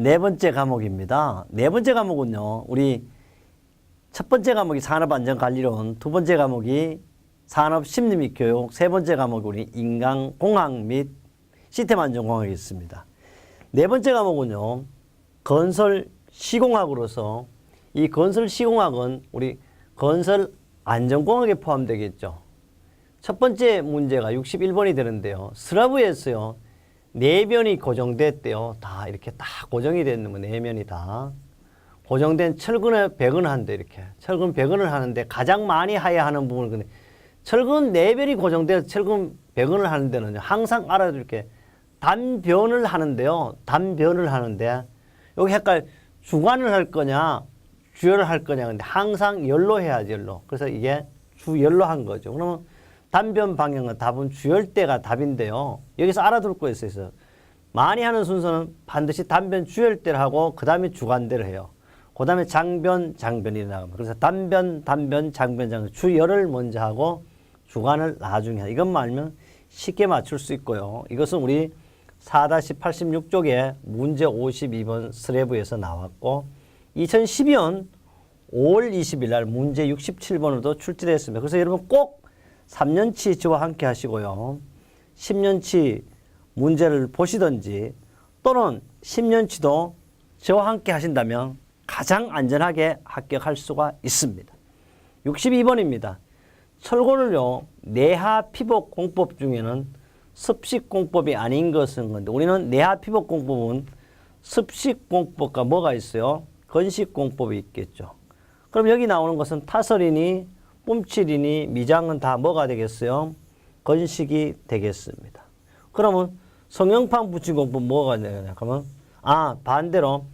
네 번째 과목입니다. 네 번째 과목은요, 우리 첫 번째 과목이 산업안전관리론, 두 번째 과목이 산업심리 및 교육, 세 번째 과목이 우리 인간공학 및 시스템안전공학이 있습니다. 네 번째 과목은요, 건설시공학으로서 이 건설시공학은 우리 건설안전공학에 포함되겠죠. 첫 번째 문제가 61번이 되는데요. 스라브에서요, 내면이 고정됐대요. 다 이렇게 딱 고정이 됐는 거, 내면이 다. 고정된 철근에 배근을 하는데, 이렇게. 철근 배근을 하는데 가장 많이 해야 하는 부분은 근데 철근 내변이 고정돼서 철근 배근을 하는 데는 항상 알아둘 게 단변을 하는데요. 단변을 하는데, 여기 헷갈 주관을 할 거냐, 주열을 할 거냐. 근데 항상 열로 해야지, 열로. 그래서 이게 주열로 한 거죠. 그러면 단변 방향은 답은 주열대가 답인데요. 여기서 알아둘 거 있어요. 많이 하는 순서는 반드시 단변 주열대를 하고 그 다음에 주관대를 해요. 그 다음에 장변, 장변이 나갑니다. 그래서 단변, 단변, 장변, 장변. 주열을 먼저 하고 주관을 나중에 해요. 이것만 알면 쉽게 맞출 수 있고요. 이것은 우리 4-86쪽에 문제 52번 스레브에서 나왔고 2012년 5월 20일 날 문제 67번으로도 출제됐습니다. 그래서 여러분 꼭 3년치 저와 함께 하시고요. 10년치 문제를 보시든지 또는 10년치도 저와 함께 하신다면 가장 안전하게 합격할 수가 있습니다. 62번입니다. 철골을요, 내하 피복 공법 중에는 습식 공법이 아닌 것은 건데 우리는 내하 피복 공법은 습식 공법과 뭐가 있어요? 건식 공법이 있겠죠. 그럼 여기 나오는 것은 타설이니 뿜칠이니 미장은 다 뭐가 되겠어요? 건식이 되겠습니다. 그러면 성형판 붙인 공법 뭐가 되냐? 그러면 반대로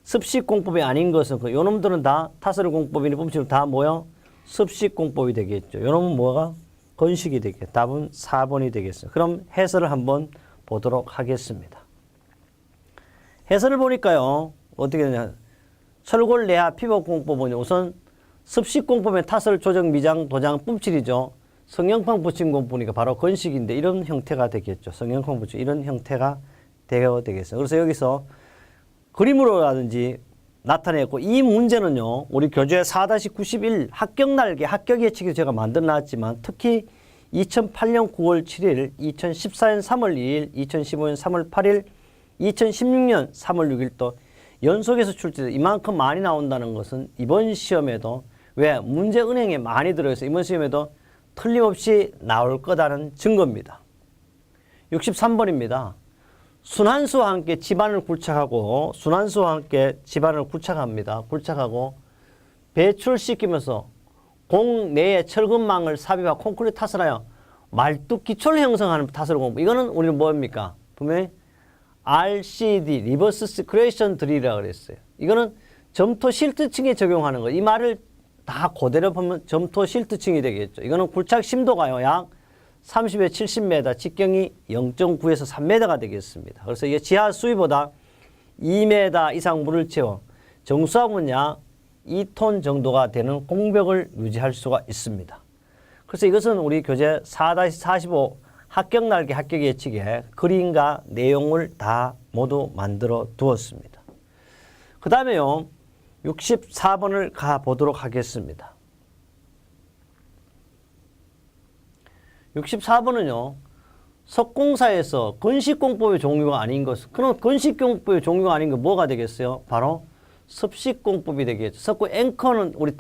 습식 공법이 아닌 것은 요 놈들은 다 타설 공법이니 뿜칠은 다 뭐요? 습식 공법이 되겠죠. 요 놈은 뭐가? 건식이 되겠죠. 답은 4번이 되겠습니다. 그럼 해설을 한번 보도록 하겠습니다. 해설을 보니까요. 어떻게 되냐? 철골 내하 피복 공법은 우선 습식 공법의 타설, 조정, 미장, 도장, 뿜칠이죠. 성형판 붙인 공법이니까 바로 건식인데 이런 형태가 되겠죠. 성형판 붙인 이런 형태가 되겠어요. 그래서 여기서 그림으로라든지 나타냈고 이 문제는요. 우리 교재 4-91 합격 날개, 합격 예측이 제가 만들어 놨지만 특히 2008년 9월 7일, 2014년 3월 2일, 2015년 3월 8일, 2016년 3월 6일 또 연속해서 출제돼 이만큼 많이 나온다는 것은 이번 시험에도 왜 문제 은행에 많이 들어있어 이번 시험에도 틀림없이 나올 거다는 증거입니다. 63번입니다. 순환수와 함께 집안을 굴착하고 순환수와 함께 집안을 굴착합니다. 굴착하고 배출시키면서 공 내에 철근망을 삽입하고 콘크리트 타설하여 말뚝 기초를 형성하는 타설 공법. 이거는 우리는 뭡니까? 분명히 RCD, 리버스 시큐레이션 드릴이라고 그랬어요. 이거는 점토 실트층에 적용하는 거. 이 말을 다 그대로 보면 점토 실트층이 되겠죠. 이거는 굴착 심도가요. 약 30에 70m, 직경이 0.9에서 3m가 되겠습니다. 그래서 이게 지하 수위보다 2m 이상 물을 채워 정수하면 약 2톤 정도가 되는 공벽을 유지할 수가 있습니다. 그래서 이것은 우리 교재 4-45 합격 날개 합격 예측에 그림과 내용을 다 모두 만들어 두었습니다. 그 다음에요. 64번을 가보도록 하겠습니다. 64번은요. 석공사에서 건식공법의 종류가 아닌 것. 그럼 건식공법의 종류가 아닌 거 뭐가 되겠어요? 바로 습식공법이 되겠죠. 석고 앵커는 우리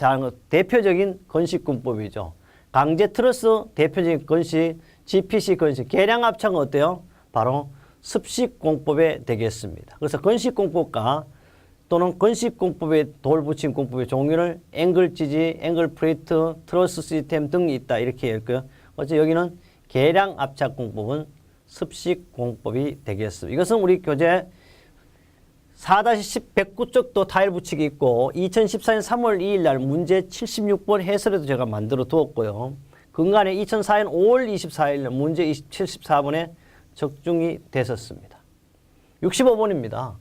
대표적인 건식공법이죠. 강제 트러스 대표적인 건식, GPC 건식, 계량 합창은 어때요? 바로 습식공법에 되겠습니다. 그래서 건식공법과 또는 건식공법의 돌 붙인 공법의 종류를 앵글 지지, 앵글 플레이트, 트러스 시스템 등이 있다. 이렇게 읽고요. 어째 여기는 계량 압착 공법은 습식 공법이 되겠습니다. 이것은 우리 교재 4-109쪽도 타일 붙이기 있고 2014년 3월 2일 날 문제 76번 해설에도 제가 만들어 두었고요. 근간에 2004년 5월 24일 날 문제 74번에 적중이 됐었습니다. 65번입니다.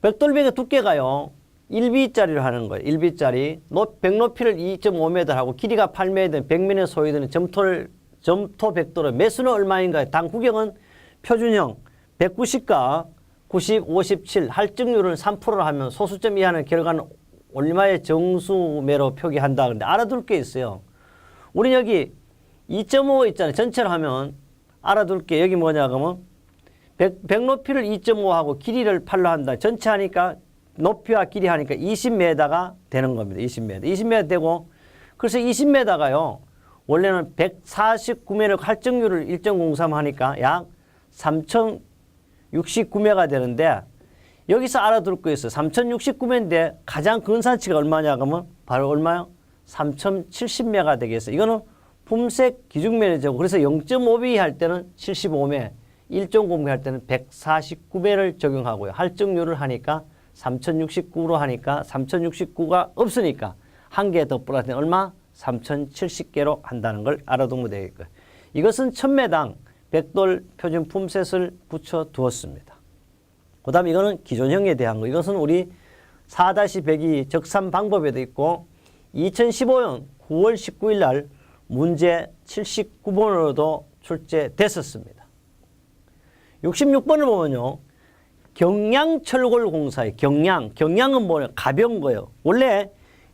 벽돌벽의 두께가요. 1B짜리로 하는 거예요. 1B짜리. 벽 높이를 2.5m 하고 길이가 8m, 벽면에 소유되는 점토 벽돌은 매수는 얼마인가요? 당 구경은 표준형 190과 90, 57 할증률을 3%로 하면 소수점 이하는 결과는 얼마의 정수매로 표기한다. 그런데 알아둘 게 있어요. 우리 여기 2.5 있잖아요. 전체로 하면 알아둘 게 여기 뭐냐 그러면 백높이를 2.5하고 길이를 8로 한다. 전체 하니까 높이와 길이 하니까 20m가 되는 겁니다. 20m. 20m 되고 그래서 20m가요. 원래는 149m를 할증률을 1.03 하니까 약 3069m가 되는데 여기서 알아둘 거 있어요. 3069m인데 가장 근사치가 얼마냐 그러면 바로 얼마요? 3070m가 되겠어요. 이거는 품색 기준면이죠. 그래서 0.5배 할 때는 75m, 1.0배 할 때는 149m를 적용하고요. 할증률을 하니까 3069로 하니까 3069가 없으니까 한 개 더 플러스 얼마? 3070개로 한다는 걸 알아두면 되겠고요. 이것은 1000매당 100돌 표준 품셋을 붙여 두었습니다. 그 다음에 이거는 기존형에 대한 거. 이것은 우리 4-102 적산 방법에도 있고 2015년 9월 19일 날 문제 79번으로도 출제됐었습니다. 66번을 보면요. 경량철골공사의 경량은 뭐냐? 가벼운 거예요. 원래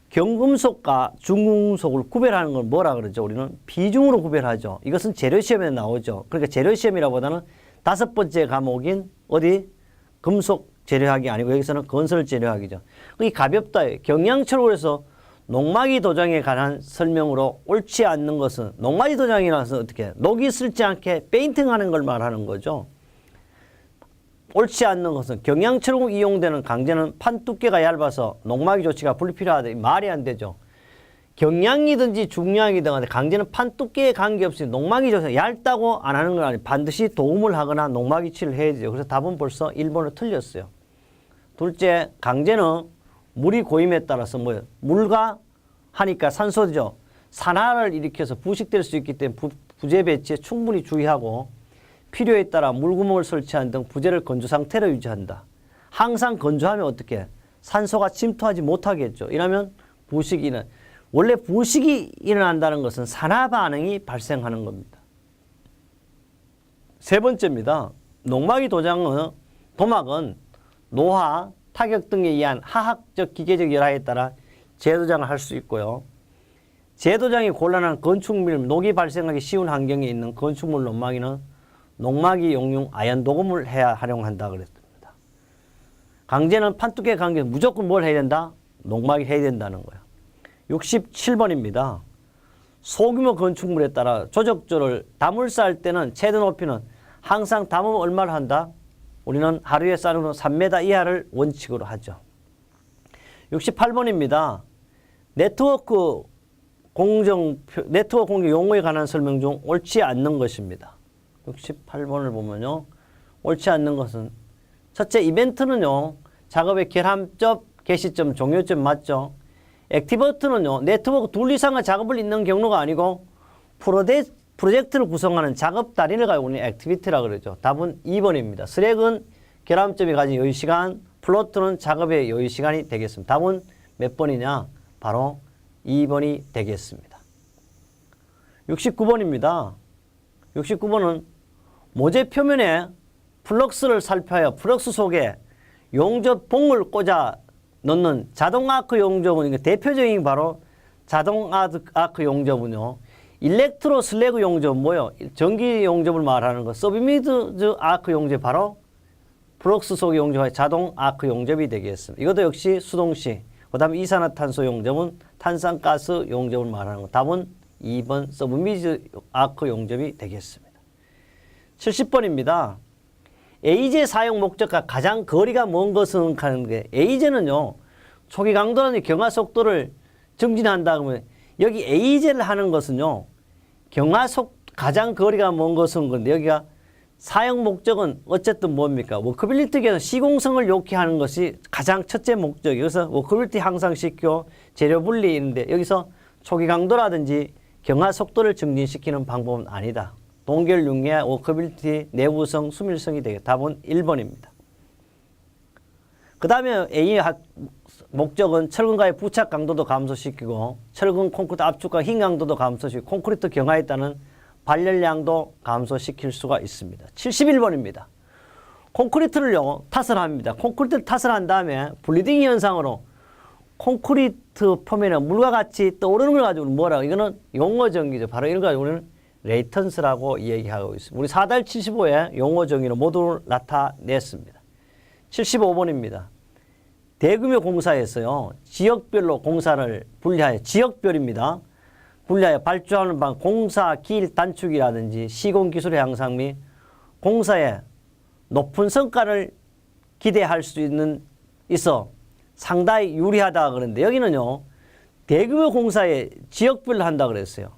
경금속과 중금속을 구별하는 건 뭐라 그러죠? 우리는 비중으로 구별하죠. 이것은 재료시험에 나오죠. 그러니까 재료시험이라보다는 5번째 과목인 어디? 금속 재료학이 아니고 여기서는 건설 재료학이죠. 이 가볍다. 경량철골에서 녹막이 도장에 관한 설명으로 옳지 않는 것은 녹막이 도장이라서 어떻게 녹이 슬지 않게 페인팅하는 걸 말하는 거죠. 옳지 않는 것은 경량철골 이용되는 강제는 판 두께가 얇아서 녹막이 조치가 불필요하다. 말이 안 되죠. 경량이든지 중량이든 강제는 판 두께에 관계없이 녹막이 조치가 얇다고 안 하는 건 아니에요. 반드시 도움을 하거나 녹막이 치를 해야 되죠. 그래서 답은 벌써 1번으로 틀렸어요. 둘째, 강제는 물이 고임에 따라서 뭐예요? 물과 하니까 산소죠. 산화를 일으켜서 부식될 수 있기 때문에 부재 배치에 충분히 주의하고 필요에 따라 물구멍을 설치하는 등 부재를 건조 상태로 유지한다. 항상 건조하면 어떻게? 산소가 침투하지 못하겠죠. 이러면 부식이 원래 부식이 일어난다는 것은 산화 반응이 발생하는 겁니다. 세 번째입니다. 녹막이 도막은 노화, 타격 등에 의한 화학적, 기계적 열화에 따라 재도장을 할 수 있고요. 재도장이 곤란한 건축물, 녹이 발생하기 쉬운 환경에 있는 건축물 녹막이는 녹막이 용융 아연 도금을 해야 활용한다 그랬습니다. 강제는 판두께 관계 무조건 뭘 해야 된다? 녹막이 해야 된다는 거예요. 67번입니다. 소규모 건축물에 따라 조적조를 담을 쌓을 때는 최대 높이는 항상 담으면 얼마를 한다? 우리는 하루에 쌓는 3m 이하를 원칙으로 하죠. 68번입니다. 네트워크 공정 용어에 관한 설명 중 옳지 않는 것입니다. 68번을 보면요. 옳지 않는 것은 첫째, 이벤트는요. 작업의 결함점, 개시점, 종료점 맞죠? 액티버트는요. 네트워크 둘 이상의 작업을 잇는 경로가 아니고 프로젝트를 구성하는 작업 단위를 가지고 우리는 액티비티라고 그러죠. 답은 2번입니다. 슬랙은 결함점이 가진 여유시간, 플로트는 작업의 여유시간이 되겠습니다. 답은 몇 번이냐? 바로 2번이 되겠습니다. 69번입니다. 69번은 모재 표면에 플럭스를 살펴야 플럭스 속에 용접봉을 꽂아 넣는 자동 아크 용접은 대표적인 바로 자동 아크 용접은요. 일렉트로 슬래그 용접 뭐요? 전기 용접을 말하는 거. 서비미드 아크 용접 바로 플럭스 속에 용접할 자동 아크 용접이 되겠습니다. 이것도 역시 수동식. 그 다음에 이산화탄소 용접은 탄산가스 용접을 말하는 거. 답은 2번 서브미드 아크 용접이 되겠습니다. 70번입니다. 에이제 사용 목적과 가장 거리가 먼 것은 하는 게 에이제는요. 초기 강도라는 경화 속도를 증진한다 그러면 여기 에이제를 하는 것은요. 가장 거리가 먼 것은 건데 여기가 사용 목적은 어쨌든 뭡니까? 워커빌리티에서 시공성을 욕해하는 것이 가장 첫째 목적이에요. 그래서 워커빌리티 향상시키고 재료 분리인데 여기서 초기 강도라든지 경화 속도를 증진시키는 방법은 아니다. 동결 융해 워커빌리티 내구성 수밀성이 되겠다. 답은 1번입니다. 그 다음에 A의 목적은 철근과의 부착 강도도 감소시키고 철근 콘크리트 압축과 힘 강도도 감소시키고 콘크리트 경화에 따른 발열량도 감소시킬 수가 있습니다. 71번입니다. 콘크리트를요 탓을 합니다. 콘크리트를 탓을 한 다음에 블리딩 현상으로 콘크리트 표면에 물과 같이 떠오르는 걸 가지고 뭐라고, 이거는 용어 정의죠. 바로 이런 거 가지고 우리는 레이턴스라고 얘기하고 있습니다. 우리 4달 75에 용어 정의로 모두 나타냈습니다. 75번입니다. 대규모 공사에서요 지역별로 공사를 분리하여, 지역별입니다. 분리하여 발주하는 방 공사 기일 단축이라든지 시공 기술의 향상 및 공사에 높은 성과를 기대할 수 있어 상당히 유리하다 그러는데, 여기는요 대규모 공사에 지역별로 한다 그랬어요.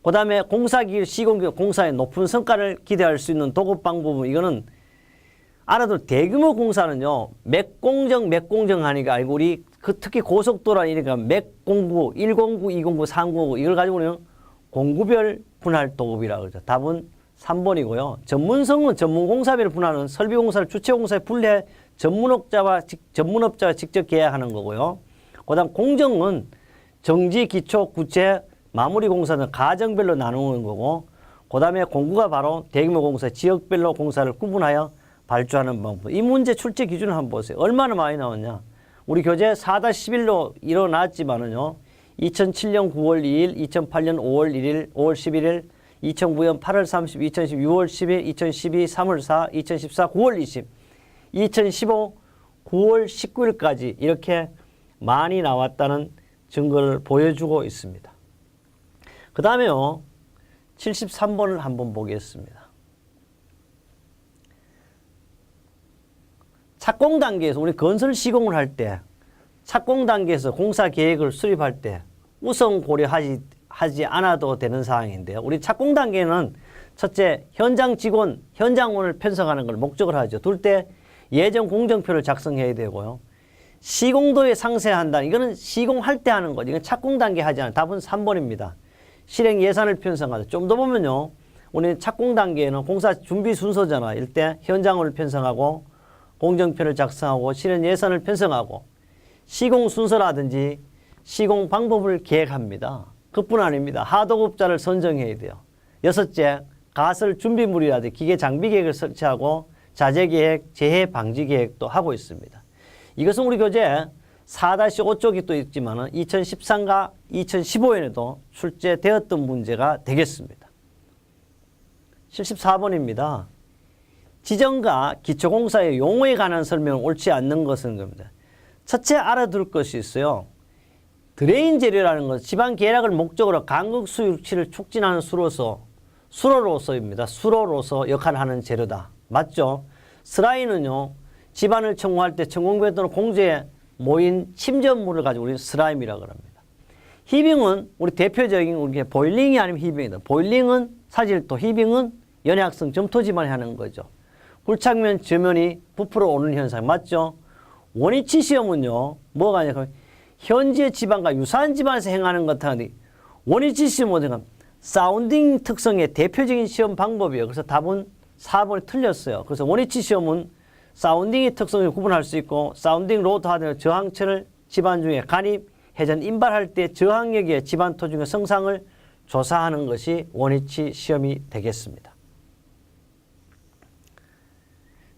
그 다음에 공사기일 시공기일 공사에 높은 성과를 기대할 수 있는 도급 방법은, 이거는 알아도 대규모 공사는요 맥공정 하니까 알고, 우리 특히 고속도로니까 맥공구 1공구 2공구 3공구 이걸 가지고 우리는 공구별 분할 도급이라고 그러죠. 답은 3번이고요. 전문성은 전문공사별 분할은 설비공사를 주체공사에 분리해 전문업자와 직접 계약하는 거고요. 그 다음 공정은 정지, 기초, 구체, 마무리 공사는 가정별로 나누는 거고, 그 다음에 공구가 바로 대규모 공사, 지역별로 공사를 구분하여 발주하는 방법. 이 문제 출제 기준을 한번 보세요. 얼마나 많이 나왔냐. 우리 교재 4-11로 일어났지만은요. 2007년 9월 2일, 2008년 5월 1일, 5월 11일, 2009년 8월 30, 2010 6월 10일, 2012 3월 4, 2014 9월 20, 2015 9월 19일까지 이렇게 많이 나왔다는 증거를 보여주고 있습니다. 그 다음에요. 73번을 한번 보겠습니다. 착공 단계에서 우리 건설 시공을 할 때, 착공 단계에서 공사 계획을 수립할 때 우선 고려하지 않아도 되는 사항인데요. 우리 착공 단계는 첫째, 현장 직원, 현장원을 편성하는 걸 목적으로 하죠. 둘째, 예정 공정표를 작성해야 되고요. 시공도에 상세한다. 이거는 시공할 때 하는 거죠. 이건 착공 단계 하지 않아요. 답은 3번입니다. 실행 예산을 편성하죠. 좀 더 보면요. 우리 착공 단계에는 공사 준비 순서잖아. 이때 현장원을 편성하고 공정표를 작성하고 실행 예산을 편성하고 시공 순서라든지 시공 방법을 계획합니다. 그뿐 아닙니다. 하도급자를 선정해야 돼요. 여섯째, 가설 준비물이라든지 기계 장비 계획을 설치하고 자재 계획, 재해 방지 계획도 하고 있습니다. 이것은 우리 교재 4-5쪽이 또 있지만 2013과 2015년에도 출제되었던 문제가 되겠습니다. 74번입니다. 지정과 기초공사의 용어에 관한 설명은 옳지 않는 것은 겁니다. 첫째 알아둘 것이 있어요. 드레인 재료라는 것은 지방 계량을 목적으로 강극 수율치를 촉진하는 수로로서입니다. 수로로서 역할을 하는 재료다. 맞죠? 슬라임은요. 집안을 청소할 때 천공배 또는 공조에 모인 침전물을 가지고 우리는 슬라임이라고 합니다. 히빙은 우리 대표적인 우리 보일링이 아니면 히빙이다. 보일링은 사질토, 히빙은 연약성 점토 집안에 하는 거죠. 굴착면 저면이 부풀어 오는 현상 맞죠? 원위치 시험은요. 뭐가 아니냐 현지의 지방과 유사한 지방에서 행하는 것 같은데, 원위치 시험은 사운딩 특성의 대표적인 시험 방법이에요. 그래서 답은 4번이 틀렸어요. 그래서 원위치 시험은 사운딩의 특성을 구분할 수 있고, 사운딩 로드 하드 저항체를 집안 중에 간입, 회전, 인발할 때 저항력의 집안 토중의 성상을 조사하는 것이 원위치 시험이 되겠습니다.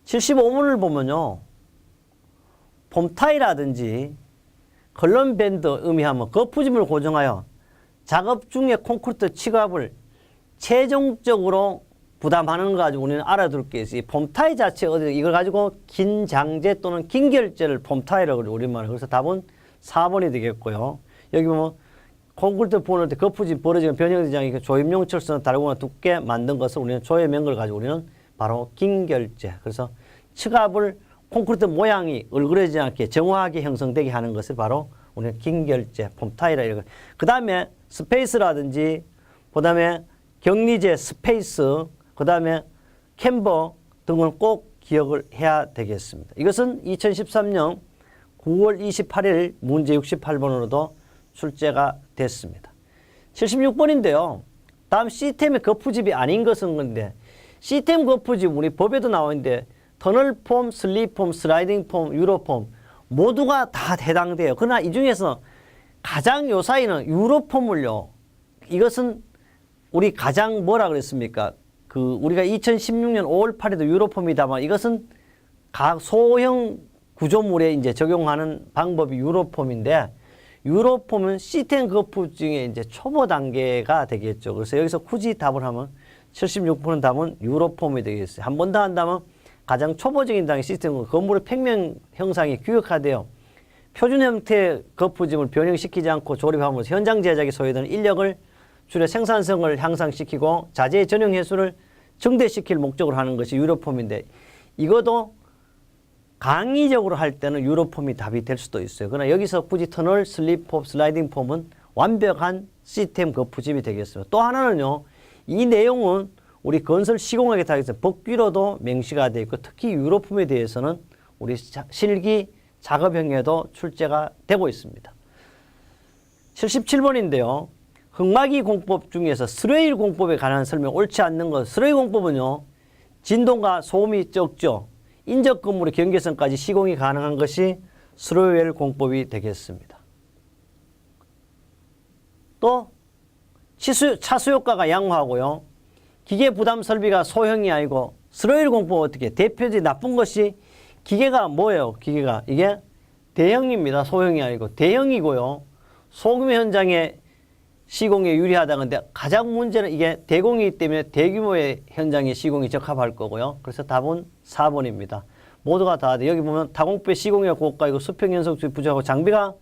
75문을 보면요. 폼타이라든지 컬럼 밴드 의미하면 거푸짐을 고정하여 작업 중에 콘크리트 치갑을 최종적으로 부담하는 거 가지고 우리는 알아둘 게 있어요. 폼타이 자체 이걸 가지고 긴장제 또는 긴결제를 폼타이라고 그래요. 우리말로. 그래서 답은 4번이 되겠고요. 여기 보면 콘크리트 부을 때 거푸짐 벌어지는 변형되지 않게 조임용 철선을 달거나 두께 만든 것을 우리는 조여맨 걸 가지고 우리는 바로 긴결제. 그래서 치갑을 콘크리트 모양이 얼그러지지 않게 정확하게 형성되게 하는 것을 바로 우리는 긴결제, 폼타이라 이런 거. 그 다음에 스페이스라든지, 그 다음에 격리제, 스페이스, 그 다음에 캠버 등을 꼭 기억을 해야 되겠습니다. 이것은 2013년 9월 28일 문제 68번으로도 출제가 됐습니다. 76번인데요. 다음 시스템의 거푸집이 아닌 것은 건데, 시스템 거푸집 우리 법에도 나오는데 터널 폼, 슬립 폼, 슬라이딩 폼, 유로 폼 모두가 다 해당돼요. 그러나 이 중에서 가장 요 사이는 유로 폼을요. 이것은 우리 가장 뭐라 그랬습니까? 우리가 2016년 5월 8일에도 유로 폼이다만 이것은 각 소형 구조물에 이제 적용하는 방법이 유로폼인데, 유로폼은 시스템 거푸 중에 이제 초보 단계가 되겠죠. 그래서 여기서 굳이 답을 하면 76% 답은 유로폼이 되겠어요. 한 번 더 한다면 가장 초보적인 단계 시스템은 건물의 평면 형상이 규격화되어 표준 형태의 거푸짐을 변형시키지 않고 조립하면서 현장 제작에 소요되는 인력을 줄여 생산성을 향상시키고 자재의 전용 횟수를 증대시킬 목적으로 하는 것이 유로폼인데, 이것도 강의적으로 할 때는 유로폼이 답이 될 수도 있어요. 그러나 여기서 굳이 터널, 슬립폼, 슬라이딩 폼은 완벽한 시스템 거푸집이 되겠습니다. 또 하나는요, 이 내용은 우리 건설 시공학에 다해서 법규로도 명시가 되어 있고, 특히 유로폼에 대해서는 우리 실기 작업형에도 출제가 되고 있습니다. 77번인데요. 흑마기 공법 중에서 스레일 공법에 관한 설명 옳지 않는 것. 스레일 공법은요, 진동과 소음이 적죠. 인접 건물의 경계선까지 시공이 가능한 것이 스레일 공법이 되겠습니다. 또 차수 효과가 양호하고요. 기계 부담 설비가 소형이 아니고, 스레일 공법은 어떻게 대표적인 나쁜 것이 기계가 뭐예요? 기계가 이게 대형입니다. 소형이 아니고 대형이고요. 소규모 현장에 시공에 유리하다는 건데, 가장 문제는 이게 대공이기 때문에 대규모의 현장에 시공이 적합할 거고요. 그래서 답은 4번입니다. 모두가 다 돼. 여기 보면 다공배 시공이 고가이고 수평 연속성이 부족하고 장비가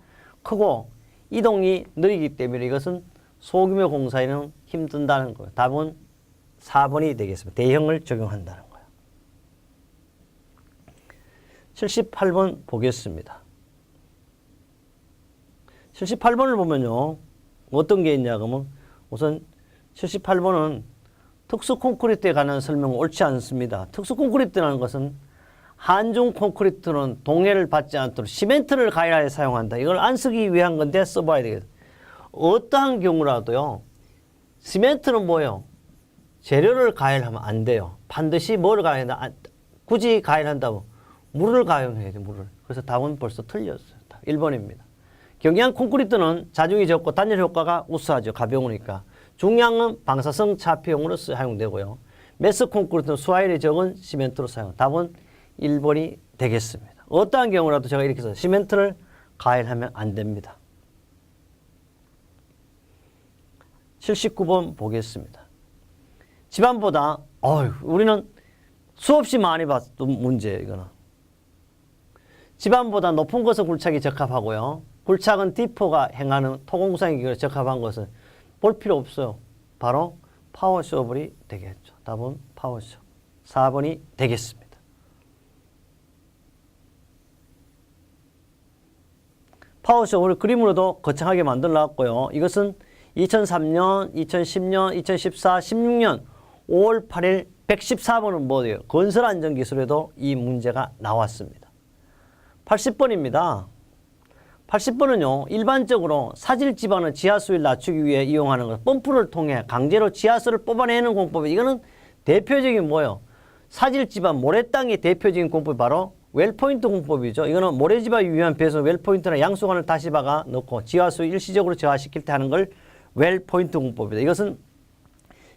크고 이동이 느리기 때문에 이것은 소규모 공사에는 힘든다는 거예요. 답은 4번이 되겠습니다. 대형을 적용한다는 거예요. 78번 보겠습니다. 78번을 보면요, 어떤 게 있냐 그러면, 우선 78번은 특수 콘크리트에 관한 설명은 옳지 않습니다. 특수 콘크리트라는 것은 한중 콘크리트는 동해를 받지 않도록 시멘트를 가열하여 사용한다. 이걸 안 쓰기 위한 건데 써봐야 되겠다. 어떠한 경우라도요, 시멘트는 뭐예요? 재료를 가열하면 안 돼요. 반드시 뭐를 가열한다? 굳이 가열한다고 물을 가열해야 돼, 물을. 그래서 답은 벌써 틀렸어요. 1번입니다. 경량 콘크리트는 자중이 적고 단열 효과가 우수하죠. 가벼우니까. 중량은 방사성 차폐용으로 사용되고요. 매스 콘크리트는 수화율이 적은 시멘트로 사용. 답은 1번이 되겠습니다. 어떠한 경우라도 제가 이렇게 해서 시멘트를 가열하면 안 됩니다. 79번 보겠습니다. 집안보다, 우리는 수없이 많이 봤던 문제예요, 이거는. 집안보다 높은 것은 굴착이 적합하고요. 굴착은 디퍼가 행하는 토공구상의 기계로 적합한 것은 볼 필요 없어요. 바로 파워쇼블이 되겠죠. 답은 파워쇼. 4번이 되겠습니다. 파워쇼블을 그림으로도 거창하게 만들어 놨고요. 이것은 2003년, 2010년, 2014, 16년 5월 8일 114번은 뭐예요? 건설안전기술에도 이 문제가 나왔습니다. 80번입니다. 80번은요, 일반적으로 사질 지반의 지하수위를 낮추기 위해 이용하는 것, 펌프를 통해 강제로 지하수를 뽑아내는 공법이, 이거는 대표적인 뭐예요? 사질 지반 모래땅의 대표적인 공법이 바로 웰포인트 공법이죠. 이거는 모래지반이 유효한 배수 웰포인트나 양수관을 다시 박아 넣고 지하수 일시적으로 저하시킬 때 하는 걸 웰포인트 공법이다. 이것은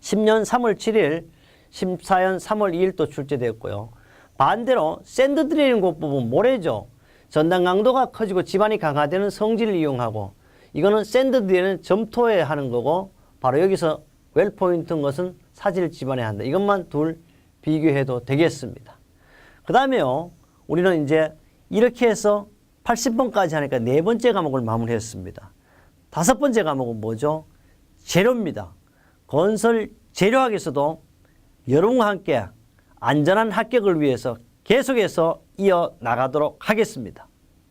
10년 3월 7일, 14년 3월 2일 또 출제되었고요. 반대로 샌드 드레인 공법은 모래죠. 전단 강도가 커지고 지반이 강화되는 성질을 이용하고, 이거는 샌드 드레인은 점토에 하는 거고, 바로 여기서 웰포인트인 것은 사질 지반에 한다. 이것만 둘 비교해도 되겠습니다. 그 다음에요, 우리는 이제 이렇게 해서 80번까지 하니까 4번째 과목을 마무리했습니다. 5번째 과목은 뭐죠? 재료입니다. 건설 재료학에서도 여러분과 함께 안전한 합격을 위해서 계속해서 이어나가도록 하겠습니다.